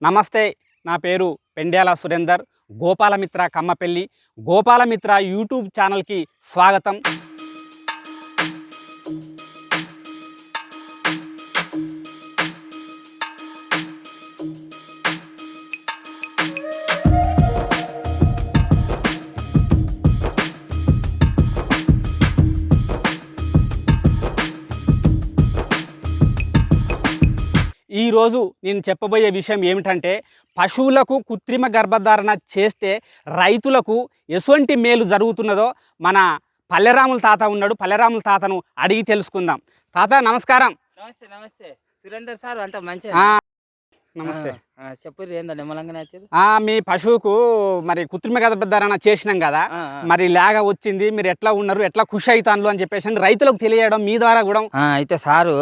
నమస్తే, నా పేరు పెండ్యాల సురేందర్. గోపాలమిత్ర కమ్మపెల్లి. గోపాలమిత్ర యూట్యూబ్ ఛానల్కి స్వాగతం. ఈరోజు నేను చెప్పబోయే విషయం ఏమిటంటే, పశువులకు కృత్రిమ గర్భధారణ చేస్తే రైతులకు ఎటువంటి మేలు జరుగుతున్నదో మన పల్లెరాముల తాత ఉన్నాడు. పల్లెరాముల తాతను అడిగి తెలుసుకుందాం. తాత నమస్కారం. నమస్తే నమస్తే సురేందర్ సార్, అంత మంచి నమస్తే. చెప్పు ఏందా నిమ్మలంగానే వచ్చేది. మీ పశువుకు మరి కృత్రిమ గర్భధారణ చేసినాం కదా, మరి లాగా వచ్చింది, మీరు ఎట్లా ఉన్నారు, ఎట్లా ఖుషి అవుతాను అని చెప్పేసి రైతులకు తెలియడం మీ ద్వారా కూడా. అయితే సారు,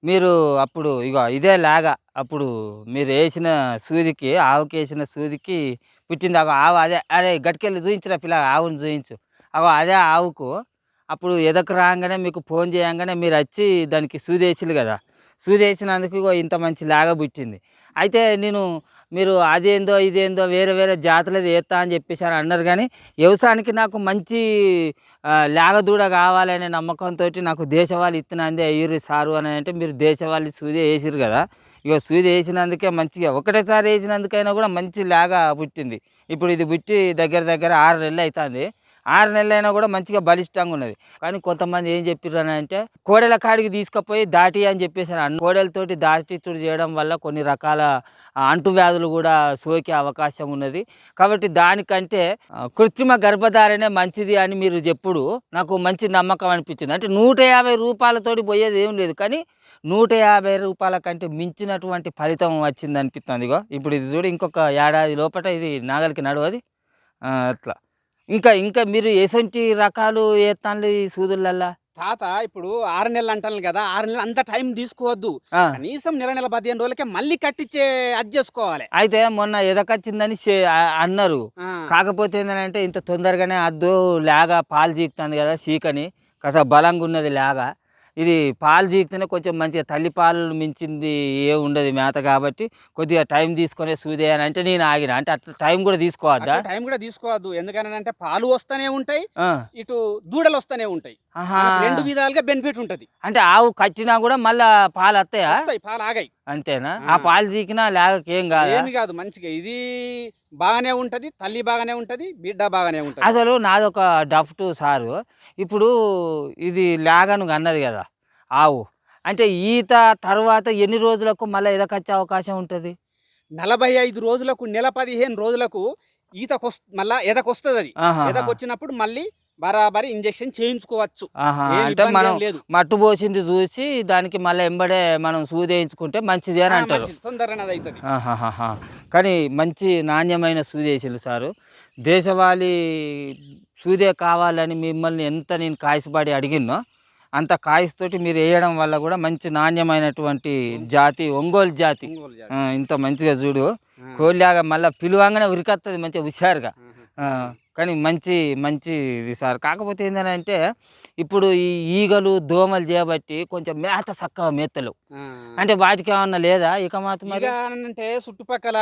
మీరు అప్పుడు ఇదే లాగా అప్పుడు మీరు వేసిన సూదికి, ఆవుకి వేసిన సూదికి పుట్టింది. ఆవు అదే, అరే గట్టికెళ్ళి చూయించురా పిల్ల, ఆవుని చూయించు. అదే ఆవుకు అప్పుడు ఎదకు రాగానే మీకు ఫోన్ చేయంగానే మీరు వచ్చి దానికి సూది వేసిరు కదా, సూది వేసినందుకు ఇంత మంచి లాగా పుట్టింది. అయితే మీరు అదేందో ఇదేందో వేరే వేరే జాతులది వేస్తా అని చెప్పేసి అన్నారు, కానీ వ్యవసాయానికి నాకు మంచి లాగదూడ కావాలనే నమ్మకంతో నాకు దేశవాళీ ఇత్తనాందే అయ్యూరి సారు అని అంటే, మీరు దేశవాళీ సూది వేసిరు కదా, సూది వేసినందుకే మంచిగా ఒకటేసారి వేసినందుకైనా కూడా మంచి లాగా పుట్టింది. ఇప్పుడు ఇది పుట్టి దగ్గర దగ్గర 6 నెలలు అవుతుంది. 6 నెలలైనా కూడా మంచిగా బలిష్టంగా ఉన్నది. కానీ కొంతమంది ఏం చెప్పారు అని అంటే, కోడెల కాడికి తీసుకుపోయి దాటి అని చెప్పేసారు. కోడెలతోటి దాటితుడు చేయడం వల్ల కొన్ని రకాల అంటువ్యాధులు కూడా సోకే అవకాశం ఉన్నది. కాబట్టి దానికంటే కృత్రిమ గర్భధారణే మంచిది అని మీరు చెప్పుడు నాకు మంచి నమ్మకం అనిపించింది. అంటే 150 రూపాయలతోటి పోయేది ఏం లేదు, కానీ 150 రూపాయల కంటే మించినటువంటి ఫలితం వచ్చింది అనిపిస్తుంది. ఇప్పుడు ఇది చూడు, ఇంకొక ఏడాది లోపల ఇది నాగలికి నడవది. అట్లా ఇంకా మీరు ఎసంటి రకాలు వేస్తాను ఈ సూదులల్లా? తాత ఇప్పుడు 6 నెలలు అంటాను కదా, 6 నెలలు అంత టైం తీసుకోవద్దు. కనీసం నెల 15 రోజులకే మళ్ళీ కట్టించే అది చేసుకోవాలి. అయితే మొన్న ఎదకొచ్చిందని అన్నారు. కాకపోతే ఏంటంటే, ఇంత తొందరగానే అద్దు లాగా పాలు చీకుతుంది కదా, చీకని కాస్త బలంగా ఉన్నది లాగా. ఇది పాలు చీకితేనే కొంచెం మంచిగా, తల్లి పాలు మించింది ఏ ఉండదు మేత, కాబట్టి కొద్దిగా టైం తీసుకునే సూదేయని అంటే నేను ఆగిన. అంటే అట్లా టైం కూడా తీసుకోవద్దా? టైం కూడా తీసుకోవద్దు, ఎందుకంటే పాలు వస్తూనే ఉంటాయి, ఇటు దూడలు వస్తూనే ఉంటాయి. 2 విధాలుగా బెనిఫిట్ ఉంటది. అంటే ఆవు కట్టినా కూడా మళ్ళా పాలు వస్తాయా? పాలు ఆగాయి అంతేనా? ఆ పాలు చీకినా లేక ఏం కాదు, ఏమి కాదు, మంచిగా ఇది బాగానే ఉంటది, తల్లి బాగానే ఉంటది, బిడ్డ బాగానే ఉంటది. అసలు నాదొక డఫ్ట్ సారు, ఇప్పుడు ఇది లాగను అన్నది కదా ఆవు, అంటే ఈత తర్వాత ఎన్ని రోజులకు మళ్ళీ ఎదకొచ్చే అవకాశం ఉంటుంది? 45 రోజులకు, నెల 15 రోజులకు మళ్ళా ఎదకొస్తుంది. అది ఎదకొచ్చినప్పుడు మళ్ళీ బరాబరి ఇంజెక్షన్ చేయించుకోవచ్చు. అంటే మనం మట్టు పోసింది చూసి దానికి మళ్ళీ ఎంబడే మనం సూది వేయించుకుంటే మంచిది అని అంటారు. తొందరగా అవుతుంది. కానీ మంచి నాణ్యమైన సూది వేసిల్లు సారు. దేశవాళీ సూదే కావాలని మిమ్మల్ని ఎంత నేను కాయసపడి అడిగినో, అంత కాయస్తోటి మీరు వేయడం వల్ల కూడా మంచి నాణ్యమైనటువంటి జాతి, ఒంగోలు జాతి. ఇంత మంచిగా చూడు, కోళ్ళాగా మళ్ళీ పిలువంగానే ఉరికొస్తుంది మంచిగా హుషారుగా. కానీ మంచిది సార్. కాకపోతే ఏంటంటే, ఇప్పుడు ఈ ఈగలు దోమలు చేయబట్టి కొంచెం మేత చక్కగా మేతలు, అంటే వాటికి ఏమన్నా లేదా ఇక మాత్రం? అంటే చుట్టుపక్కల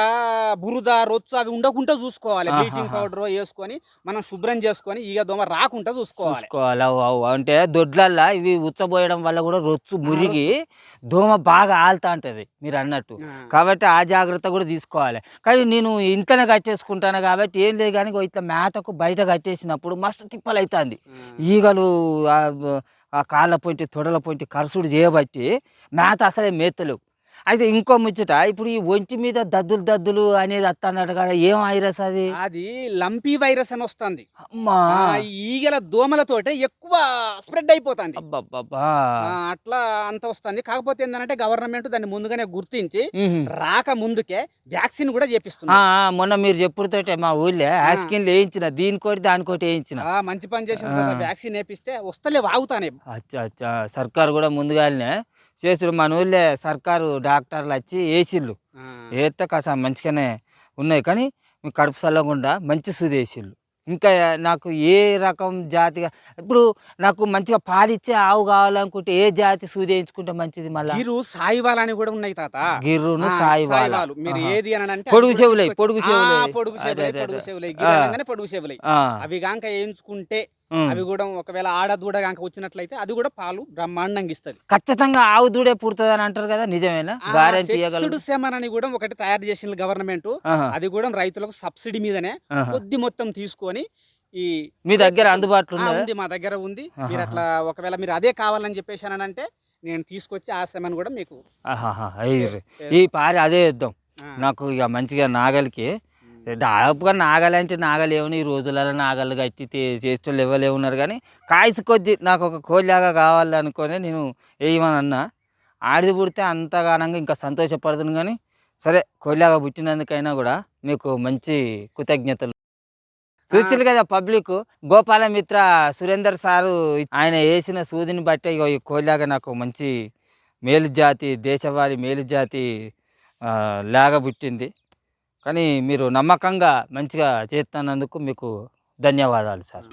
బురద, రొచ్చు అవి ఉండకుండా చూసుకోవాలి. బ్లీచింగ్ పౌడర్ వేసుకొని మనం శుభ్రం చేసుకొని ఈగ దోమ రాకుండా చూసుకోవాలి. అంటే దొడ్లల్లా ఇవి ఉచ్చబోయడం వల్ల కూడా రొచ్చు మురిగి దోమ బాగా ఆలుతా ఉంటుంది మీరు అన్నట్టు. కాబట్టి ఆ జాగ్రత్త కూడా తీసుకోవాలి. కానీ నేను ఇంట్లోనే కట్టేసుకుంటాను కాబట్టి ఏం లేదు, కానీ ఇట్లా మేతకు బయట కట్టేసినప్పుడు మస్తు తిప్పలు అవుతుంది. ఈగలు ఆ కాళ్ళ పొంటి తొడల పొంటి కరుసుడు చేయబట్టి మేత అసలే మేతలేవు. అయితే ఇంకో ముచ్చట, ఇప్పుడు ఈ ఒంటి మీద దద్దులు అనేది వస్తుందట కదా, ఏం వైరస్ అది? అది లంపీ వైరస్ అని వస్తుంది. ఈగల దోమలతోటే ఎక్కువ స్ప్రెడ్ అయిపోతుంది. అట్లా అంత వస్తుంది. కాకపోతే ఏంటంటే గవర్నమెంట్ దాన్ని ముందుగానే గుర్తించి రాక ముందుకే వ్యాక్సిన్ కూడా చేపిస్తుంది. మొన్న మీరు చెప్పుడుతోటే మా ఊళ్ళో వ్యాక్సిన్ వేయించిన, దీనికోటి దానికోటి వేయించిన. మంచి పని చేసిన. వ్యాక్సిన్ వేపిస్తే వస్తలే వాగుతానే. అచ్చా సర్కారు కూడా ముందుగానే చేసుడు. మన ఊళ్ళో సర్కారు డాక్టర్లు వచ్చి వేసిళ్ళు, వేస్తే కాస్త మంచిగానే ఉన్నాయి. కానీ కడుపు చల్లకుండా మంచి సూది వేసిళ్ళు. ఇంకా నాకు ఏ రకం జాతిగా ఇప్పుడు నాకు మంచిగా పాలిచ్చే ఆవు కావాలనుకుంటే ఏ జాతి సూది వేయించుకుంటే మంచిది? మళ్ళీ గిరు సాయివాల్ అని కూడా ఉన్నాయి తాత. గిర్రును సాయివాల. సాయివాలు మీరు ఏది అని అంటే పొడుగు చెవులై, పొడుగు చెవులై. పొడుగు అదే, చెవులై, అదే, పొడుగు అదే. చెవులై, ఆ. గిరనంగానే పొడుగు చెవులై. ఆ, అవి గాంక వేయించుకుంటే ఉమ్. అవి కూడా ఒకవేళ ఆడ దూడ గాంక వచ్చినట్లయితే అది కూడా పాలు బ్రహ్మాండంగా ఇస్తుంది. ఖచ్చితంగా ఆవు దూడే పుడుతుంది అని అంటారు కదా, నిజమేనా? గ్యారెంటీ సెక్స్డ్ ఇవ్వగలరు? సెమన్ అని కూడా ఒకటి తయారు చేసిన గవర్నమెంట్. అది కూడా రైతులకు సబ్సిడీ మీదనే కొద్ది మొత్తం తీసుకొని ఈ మీ దగ్గర అందుబాటులో ఉన్నదా? ఉంది, మా దగ్గర ఉంది. మీరు అట్లా ఒకవేళ మీరు అదే కావాలని చెప్పేసి అని అంటే నేను తీసుకొచ్చి ఆ సెమన్ కూడా మీకు ఈ పారి అదే ఇద్దాం నాకు. ఇక మంచిగా నాగలికి దాదాపుగా నాగలి అంటే నాగలేవుని ఈ రోజులలో నాగలు కట్టి చేసేటోళ్ళు ఎవరు ఉన్నారు, కానీ కాయసు కొద్ది నాకు ఒక కోళ్ళలాగా కావాలనుకొని నేను వేయమని అన్నా. ఆడిది పుడితే అంతగానంగా ఇంకా సంతోషపడుతుంది, కానీ సరే కోళ్ళలాగా పుట్టినందుకైనా కూడా మీకు మంచి కృతజ్ఞతలు. చూసింది కదా పబ్లిక్. గోపాలమిత్ర సురేందర్ సారు ఆయన వేసిన సూదిని బట్టి ఇగో ఈ కోళ్ళలాగా నాకు మంచి మేలు జాతి దేశవాళీ మేలు జాతి లాగా పుట్టింది. కానీ మీరు నమ్మకంగా మంచిగా చేస్తున్నందుకు మీకు ధన్యవాదాలు సార్.